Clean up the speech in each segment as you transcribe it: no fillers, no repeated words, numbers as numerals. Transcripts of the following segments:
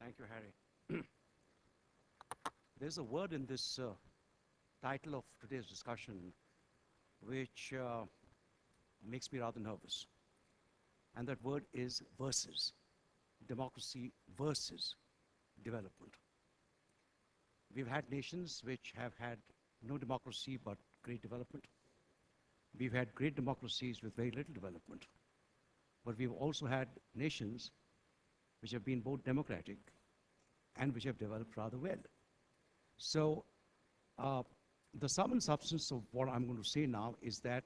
Thank you, Harry. There's a word in this title of today's discussion which makes me rather nervous. And that word is versus. Democracy versus development. We've had nations which have had no democracy but great development. We've had great democracies with very little development. But we've also had nations which have been both democratic and which have developed rather well. So the sum and substance of what I'm going to say now is that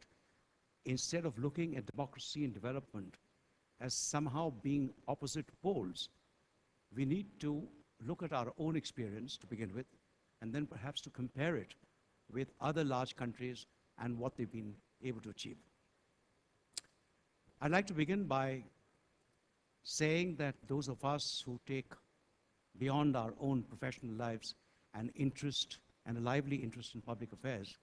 instead of looking at democracy and development as somehow being opposite poles, we need to look at our own experience to begin with, and then perhaps to compare it with other large countries and what they've been able to achieve. I'd like to begin by saying that those of us who take beyond our own professional lives an interest and a lively interest in public affairs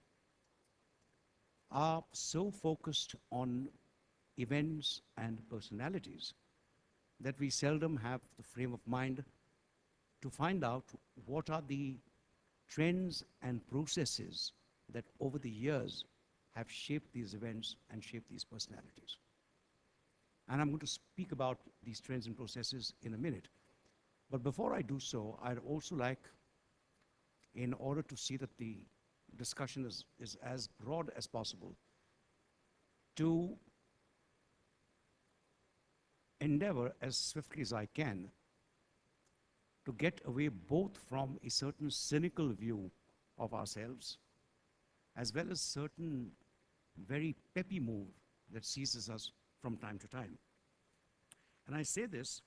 are so focused on events and personalities that we seldom have the frame of mind to find out what are the trends and processes that over the years have shaped these events and shaped these personalities. And I'm going to speak about these trends and processes in a minute. But before I do so, I'd also like, in order to see that the discussion is as broad as possible, to endeavor as swiftly as I can to get away both from a certain cynical view of ourselves as well as certain very peppy move that seizes us from time to time. And I say this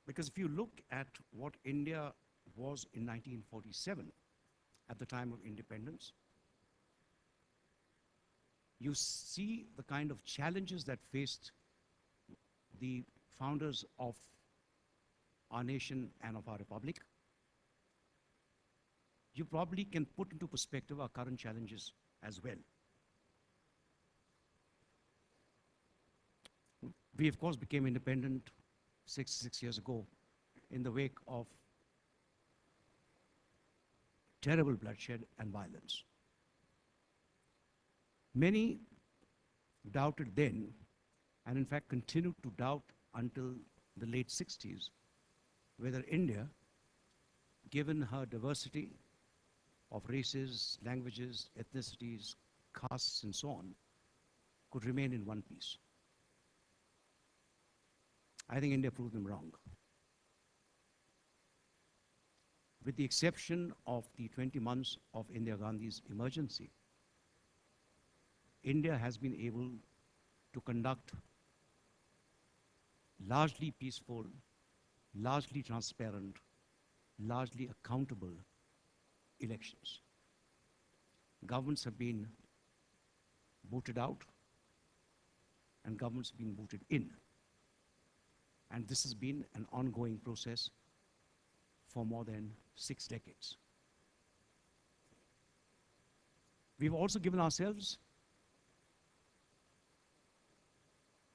because if you look at what India was in 1947, at the time of independence, you see the kind of challenges that faced the founders of our nation and of our republic. You probably can put into perspective our current challenges as well. We, of course, became independent 66 years ago in the wake of terrible bloodshed and violence. Many doubted then, and in fact continued to doubt until the late 60s, whether India, given her diversity of races, languages, ethnicities, castes, and so on, could remain in one piece. I think India proved them wrong. With the exception of the 20 months of Indira Gandhi's emergency, India has been able to conduct largely peaceful, largely transparent, largely accountable elections. Governments have been voted out and governments have been voted in. And this has been an ongoing process for more than 6 decades. We've also given ourselves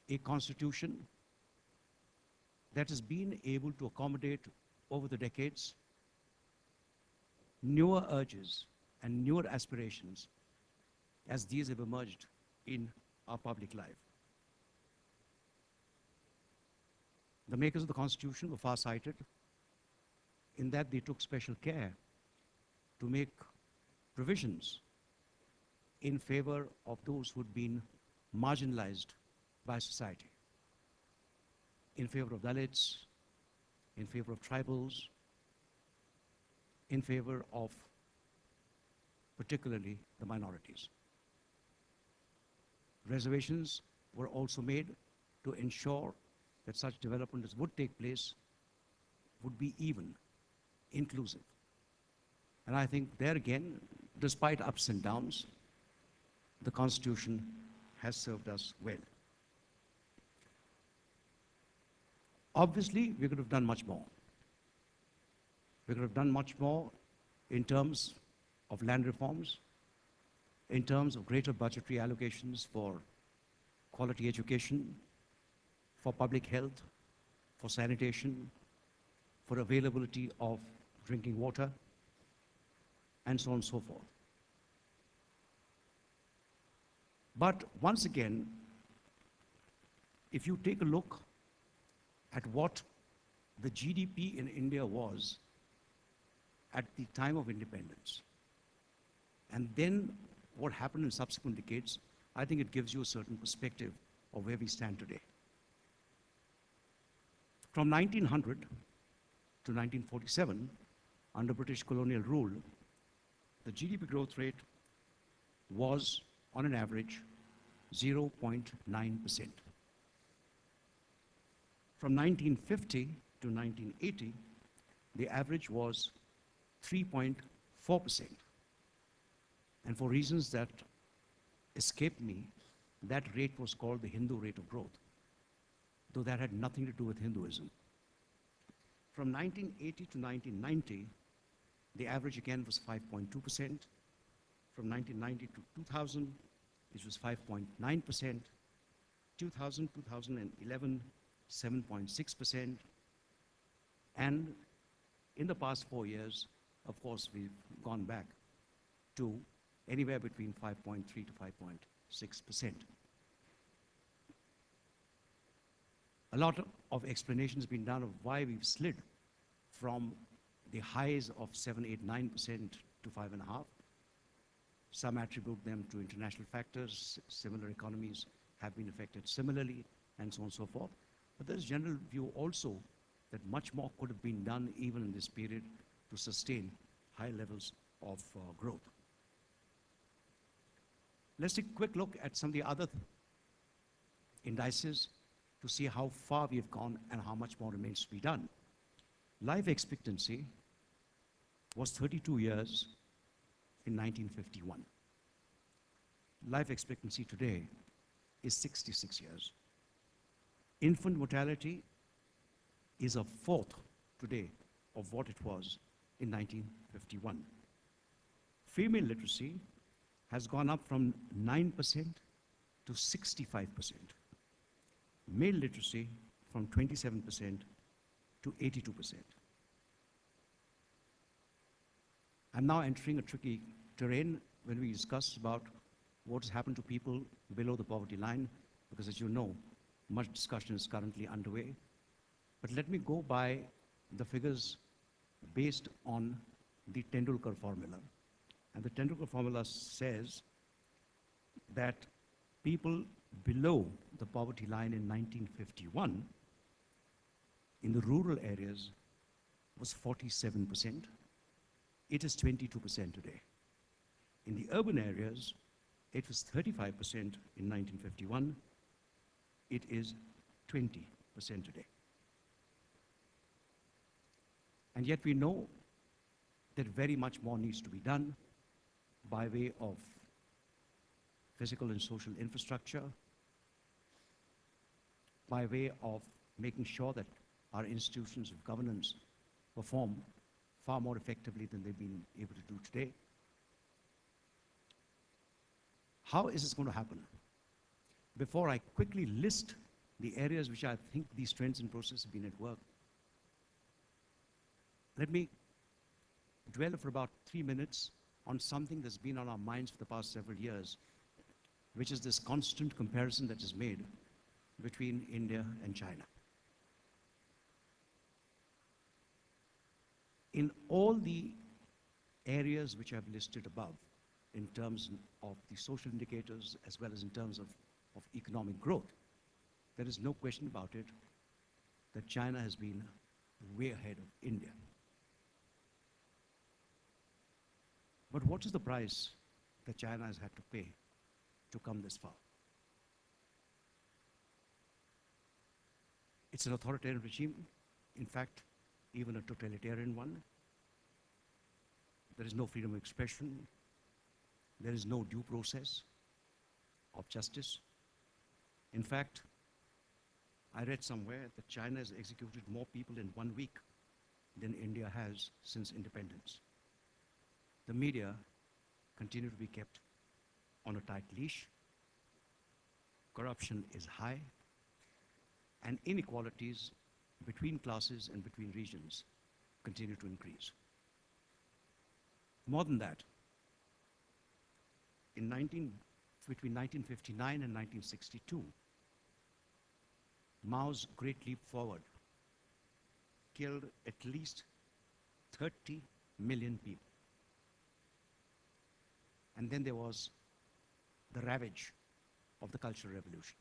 a constitution that has been able to accommodate over the decades newer urges and newer aspirations as these have emerged in our public life. The makers of the Constitution were far-sighted in that they took special care to make provisions in favor of those who had been marginalized by society, in favor of Dalits, in favor of tribals, in favor of particularly the minorities. Reservations were also made to ensure that such development as would take place would be even, inclusive. And I think there again, despite ups and downs, the Constitution has served us well. Obviously, we could have done much more. We could have done much more in terms of land reforms, in terms of greater budgetary allocations for quality education, for public health, for sanitation, for availability of drinking water, and so on and so forth. But once again, if you take a look at what the GDP in India was at the time of independence, and then what happened in subsequent decades, I think it gives you a certain perspective of where we stand today. From 1900 to 1947, under British colonial rule, the GDP growth rate was, on an average, 0.9%. From 1950 to 1980, the average was 3.4%. And for reasons that escape me, that rate was called the Hindu rate of growth, though that had nothing to do with Hinduism. From 1980 to 1990, the average again was 5.2%. From 1990 to 2000, it was 5.9%. 2000, 2011, 7.6%. And in the past 4 years, of course, we've gone back to anywhere between 5.3 to 5.6%. A lot of explanation has been done of why we've slid from the highs of 7, 8, 9% to 5.5%. Some attribute them to international factors. Similar economies have been affected similarly, and so on and so forth. But there's general view also that much more could have been done even in this period to sustain high levels of growth. Let's take a quick look at some of the other indices to see how far we have gone and how much more remains to be done. Life expectancy was 32 years in 1951. Life expectancy today is 66 years. Infant mortality is a fourth today of what it was in 1951. Female literacy has gone up from 9% to 65%. Male literacy from 27% to 82%. I'm now entering a tricky terrain when we discuss about what has happened to people below the poverty line, because as you know, much discussion is currently underway. But let me go by the figures based on the Tendulkar formula. And the Tendulkar formula says that people below the poverty line in 1951 in the rural areas was 47%. It is 22% today. In the urban areas, it was 35% in 1951. It is 20% today. And yet we know that very much more needs to be done by way of physical and social infrastructure, by way of making sure that our institutions of governance perform far more effectively than they've been able to do today. How is this going to happen? Before I quickly list the areas which I think these trends and processes have been at work, let me dwell for about 3 minutes on something that's been on our minds for the past several years, which is this constant comparison that is made between India and China. In all the areas which I've listed above, in terms of the social indicators as well as in terms of economic growth, there is no question about it that China has been way ahead of India. But what is the price that China has had to pay to come this far? It's an authoritarian regime, in fact, even a totalitarian one. There is no freedom of expression. There is no due process of justice. In fact, I read somewhere that China has executed more people in 1 week than India has since independence. The media continue to be kept on a tight leash. Corruption is high, and inequalities between classes and between regions continue to increase. More than that, between 1959 and 1962, Mao's Great Leap Forward killed at least 30 million people. And then there was the ravage of the Cultural Revolution.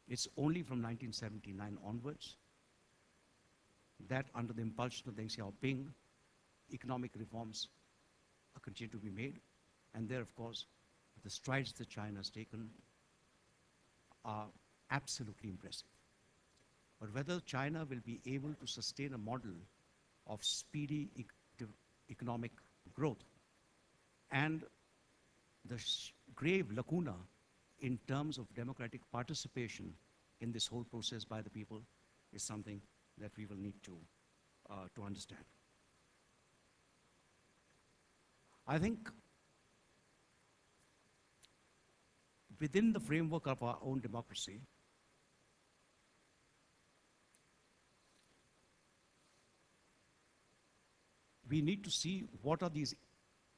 It's only from 1979 onwards that under the impulsion of Deng Xiaoping, economic reforms continue to be made. And there, of course, the strides that China has taken are absolutely impressive. But whether China will be able to sustain a model of speedy economic growth and the grave lacuna in terms of democratic participation in this whole process by the people is something that we will need to understand. I think within the framework of our own democracy, we need to see what are these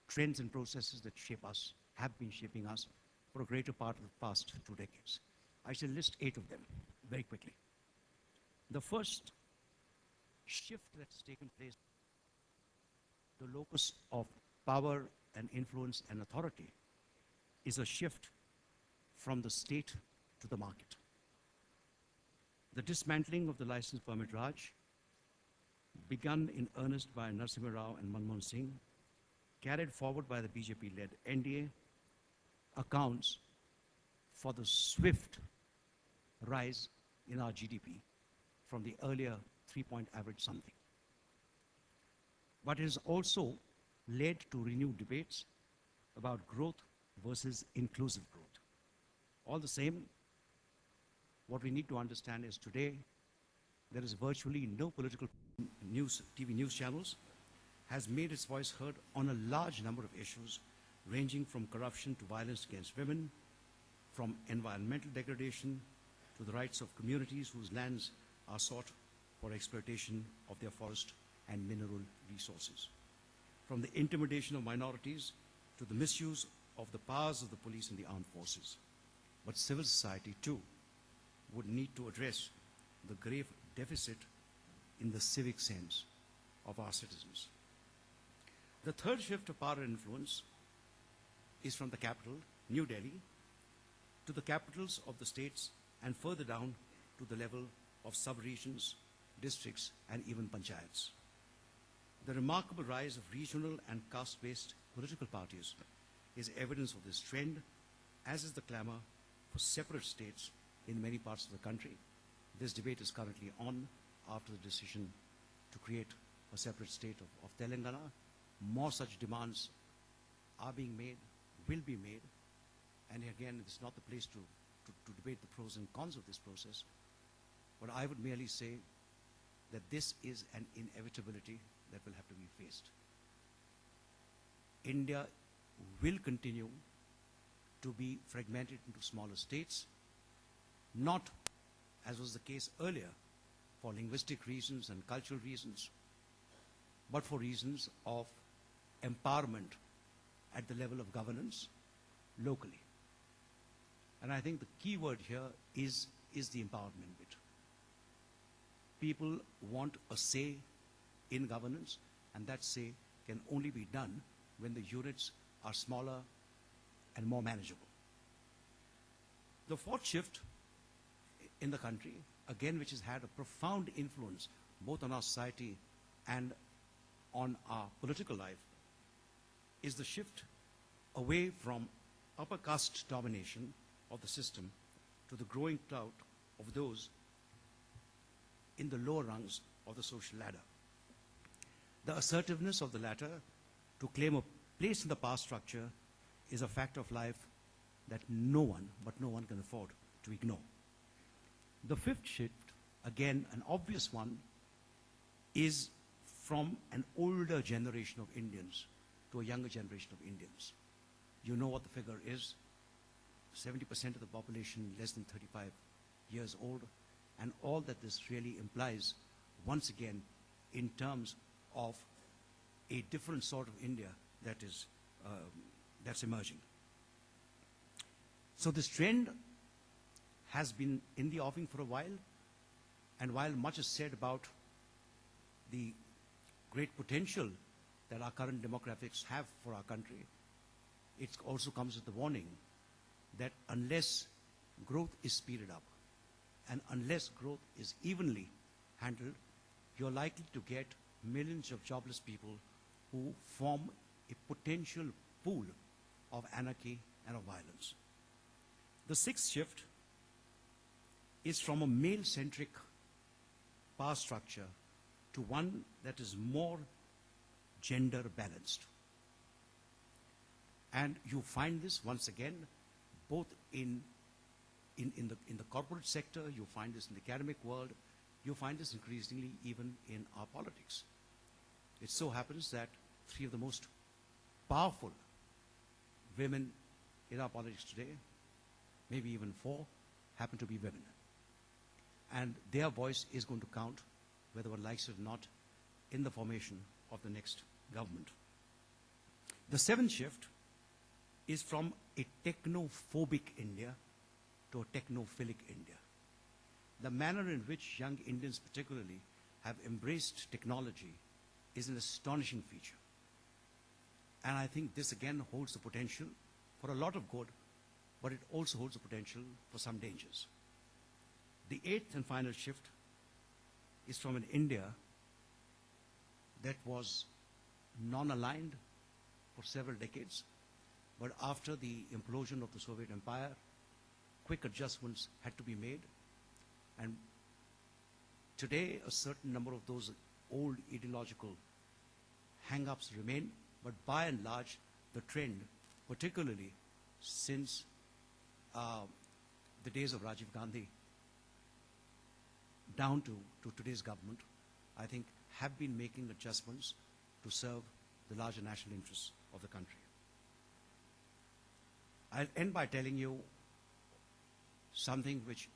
trends and processes that shape us, have been shaping us for a greater part of the past 2 decades. I shall list 8 of them very quickly. The first shift that has taken place, the locus of power and influence and authority, is a shift from the state to the market. The dismantling of the license permit Raj, begun in earnest by Narasimha Rao and Manmohan Singh, carried forward by the BJP-led NDA, accounts for the swift rise in our GDP from the earlier 3-point average something. But it has also led to renewed debates about growth versus inclusive growth. All the same, what we need to understand is today there is virtually no political TV news channels has made its voice heard on a large number of issues ranging from corruption to violence against women, from environmental degradation to the rights of communities whose lands are sought for exploitation of their forest and mineral resources, from the intimidation of minorities to the misuse of the powers of the police and the armed forces. But civil society too would need to address the grave deficit in the civic sense of our citizens. The third shift of power and influence is from the capital, New Delhi, to the capitals of the states and further down to the level of sub-regions, districts, and even panchayats. The remarkable rise of regional and caste-based political parties is evidence of this trend, as is the clamor for separate states in many parts of the country. This debate is currently on after the decision to create a separate state of Telangana. More such demands are being made, will be made, and again, it's not the place to debate the pros and cons of this process, but I would merely say that this is an inevitability that will have to be faced. India will continue to be fragmented into smaller states, not, as was the case earlier, for linguistic reasons and cultural reasons, but for reasons of empowerment at the level of governance locally. And I think the key word here is the empowerment bit. People want a say in governance, and that say can only be done when the units are smaller and more manageable. The fourth shift in the country, again, which has had a profound influence both on our society and on our political life, is the shift away from upper caste domination of the system to the growing clout of those in the lower rungs of the social ladder. The assertiveness of the latter to claim a place in the power structure is a fact of life that no one can afford to ignore. The fifth shift, again an obvious one, is from an older generation of Indians to a younger generation of Indians. You know what the figure is. 70% of the population less than 35 years old, and all that this really implies, once again, in terms of a different sort of India that is that's emerging. So this trend has been in the offing for a while, and while much is said about the great potential that our current demographics have for our country, it also comes with the warning that unless growth is speeded up and unless growth is evenly handled, you're likely to get millions of jobless people who form a potential pool of anarchy and of violence. The sixth shift is from a male-centric power structure to one that is more gender balanced. And you find this once again both in the corporate sector, you find this in the academic world, you find this increasingly even in our politics. It so happens that three of the most powerful women in our politics today, maybe even four, happen to be women. And their voice is going to count, whether one likes it or not, in the formation of the next government. The seventh shift is from a technophobic India to a technophilic India. The manner in which young Indians particularly have embraced technology is an astonishing feature. And I think this again holds the potential for a lot of good, but it also holds the potential for some dangers. The eighth and final shift is from an India that was non-aligned for several decades, but after the implosion of the Soviet Empire, quick adjustments had to be made. And today, a certain number of those old ideological hang-ups remain, but by and large, the trend, particularly since the days of Rajiv Gandhi down to today's government, I think have been making adjustments to serve the larger national interests of the country. I'll end by telling you something which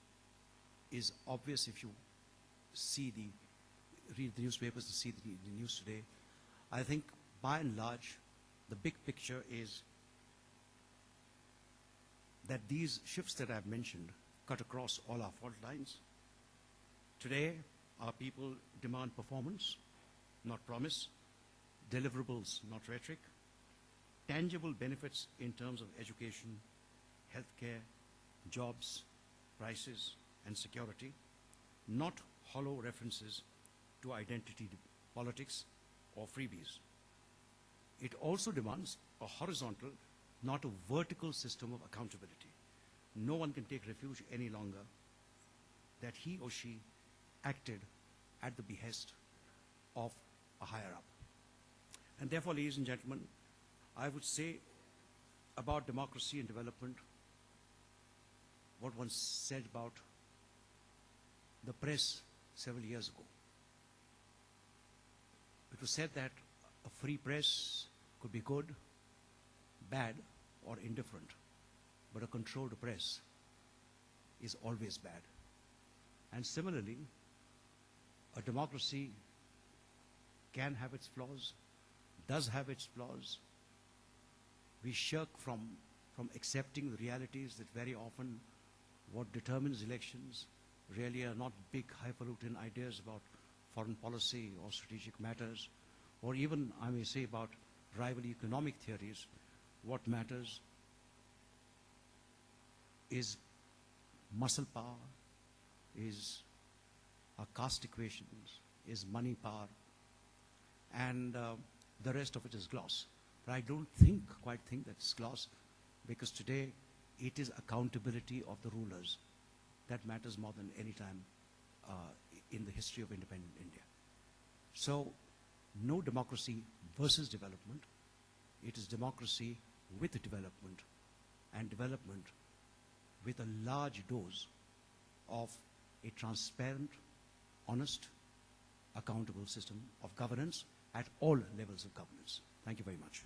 is obvious if you read the newspapers and see the news today. I think by and large, the big picture is that these shifts that I've mentioned cut across all our fault lines. Today, our people demand performance, not promise, deliverables, not rhetoric, tangible benefits in terms of education, healthcare, jobs, prices, and security, not hollow references to identity politics or freebies. It also demands a horizontal, not a vertical system of accountability. No one can take refuge any longer that he or she acted at the behest of a higher up. And therefore, ladies and gentlemen, I would say about democracy and development what one said about the press several years ago. It was said that a free press could be good, bad, or indifferent, but a controlled press is always bad. And similarly, a democracy can have its flaws, does have its flaws. We shirk from accepting the realities that very often what determines elections really are not big highfalutin ideas about foreign policy or strategic matters, or even, I may say, about rival economic theories. What matters is muscle power, is our caste equations, is money power, and the rest of it is gloss. But I don't quite think that's gloss, because today it is accountability of the rulers that matters more than any time in the history of independent India. So, no democracy versus development. It is democracy with development, and development with a large dose of a transparent, honest, accountable system of governance at all levels of governance. Thank you very much.